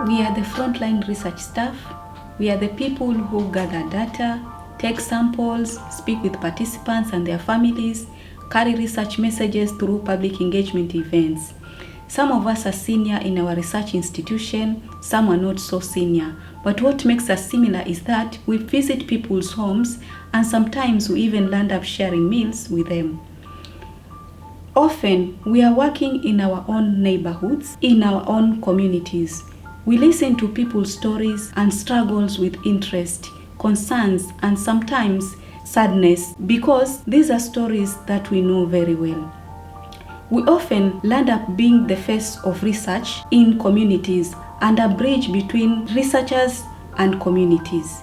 We are the frontline research staff. We are the people who gather data, take samples, speak with participants and their families, carry research messages through public engagement events. Some of us are senior in our research institution, some are not so senior. But what makes us similar is that we visit people's homes and sometimes we even land up sharing meals with them. Often, we are working in our own neighborhoods, in our own communities. We listen to people's stories and struggles with interest, concerns, and sometimes sadness because these are stories that we know very well. We often land up being the face of research in communities and a bridge between researchers and communities.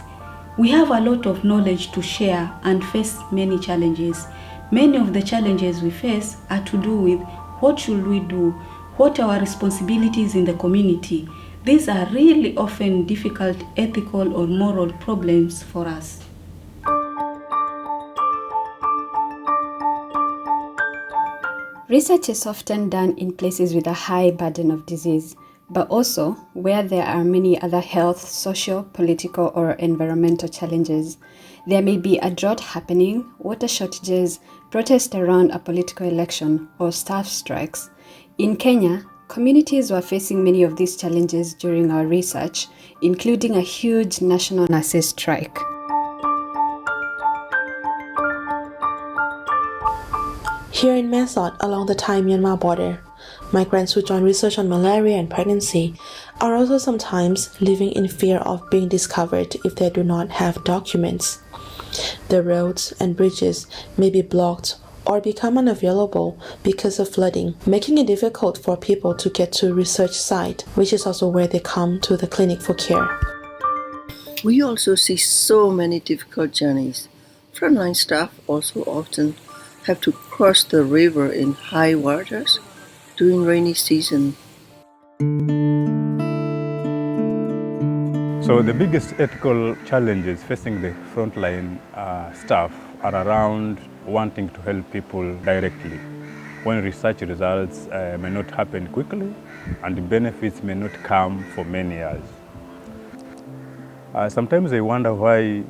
We have a lot of knowledge to share and face many challenges. Many of the challenges we face are to do with what should we do, what are our responsibilities in the community. These are really often difficult ethical or moral problems for us. Research is often done in places with a high burden of disease, but also where there are many other health, social, political, or environmental challenges. There may be a drought happening, water shortages, protests around a political election, or staff strikes. In Kenya, communities were facing many of these challenges during our research, including a huge national nurses strike. Here in Mesot, along the Thai-Myanmar border, migrants who join research on malaria and pregnancy are also sometimes living in fear of being discovered if they do not have documents. The roads and bridges may be blocked or become unavailable because of flooding, making it difficult for people to get to a research site, which is also where they come to the clinic for care. We also see so many difficult journeys. Frontline staff also often have to cross the river in high waters during rainy season. So the biggest ethical challenges facing the frontline staff are around wanting to help people directly, when research results may not happen quickly and the benefits may not come for many years. Sometimes I wonder why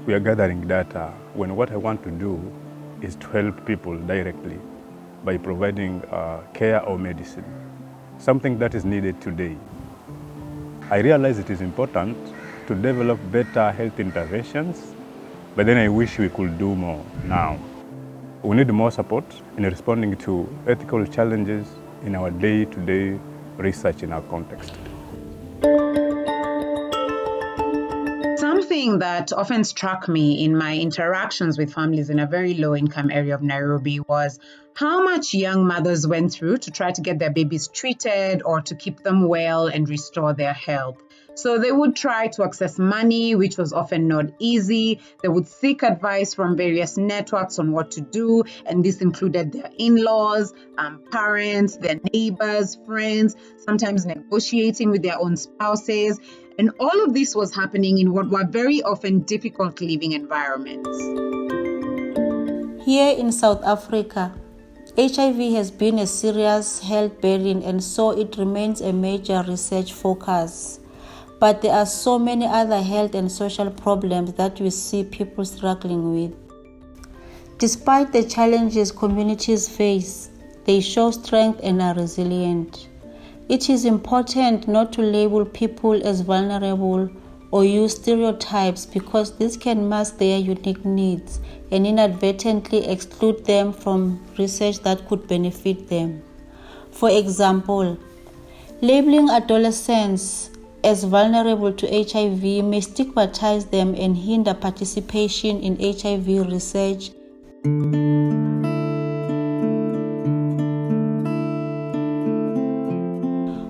we are gathering data when what I want to do is to help people directly by providing care or medicine, something that is needed today. I realize it is important to develop better health interventions, but then I wish we could do more now. We need more support in responding to ethical challenges in our day-to-day research in our context. Something that often struck me in my interactions with families in a very low-income area of Nairobi was how much young mothers went through to try to get their babies treated or to keep them well and restore their health. So they would try to access money, which was often not easy. They would seek advice from various networks on what to do, and this included their in-laws, parents, their neighbors, friends, sometimes negotiating with their own spouses. And all of this was happening in what were very often difficult living environments. Here in South Africa, HIV has been a serious health burden, and so it remains a major research focus. But there are so many other health and social problems that we see people struggling with. Despite the challenges communities face, they show strength and are resilient. It is important not to label people as vulnerable or use stereotypes because this can mask their unique needs and inadvertently exclude them from research that could benefit them. For example, labeling adolescents as vulnerable to HIV may stigmatize them and hinder participation in HIV research.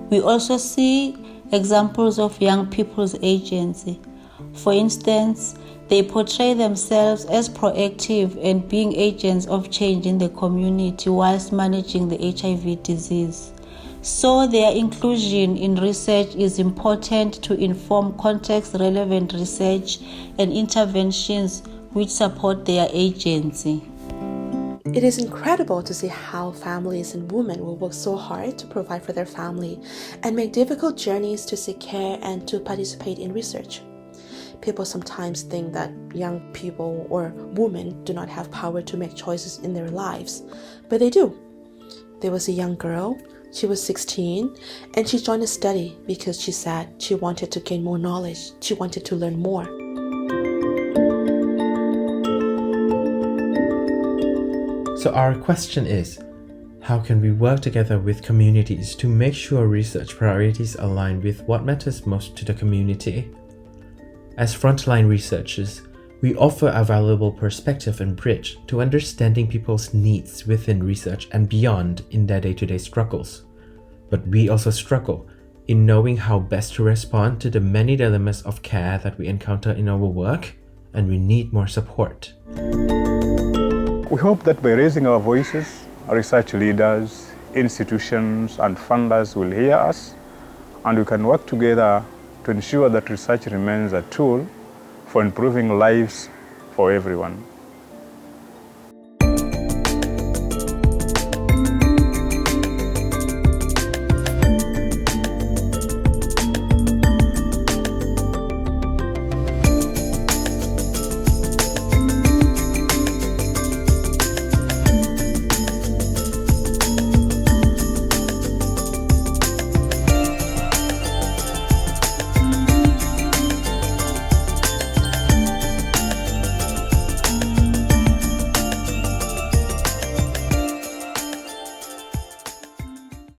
We also see examples of young people's agency. For instance, they portray themselves as proactive and being agents of change in the community whilst managing the HIV disease. So their inclusion in research is important to inform context-relevant research and interventions which support their agency. It is incredible to see how families and women will work so hard to provide for their family and make difficult journeys to seek care and to participate in research. People sometimes think that young people or women do not have power to make choices in their lives, but they do. There was a young girl, she was 16, and she joined a study because she said she wanted to gain more knowledge, she wanted to learn more. So our question is, how can we work together with communities to make sure research priorities align with what matters most to the community? As frontline researchers, we offer a valuable perspective and bridge to understanding people's needs within research and beyond in their day-to-day struggles. But we also struggle in knowing how best to respond to the many dilemmas of care that we encounter in our work, and we need more support. We hope that by raising our voices, our research leaders, institutions, and funders will hear us, and we can work together to ensure that research remains a tool for improving lives for everyone.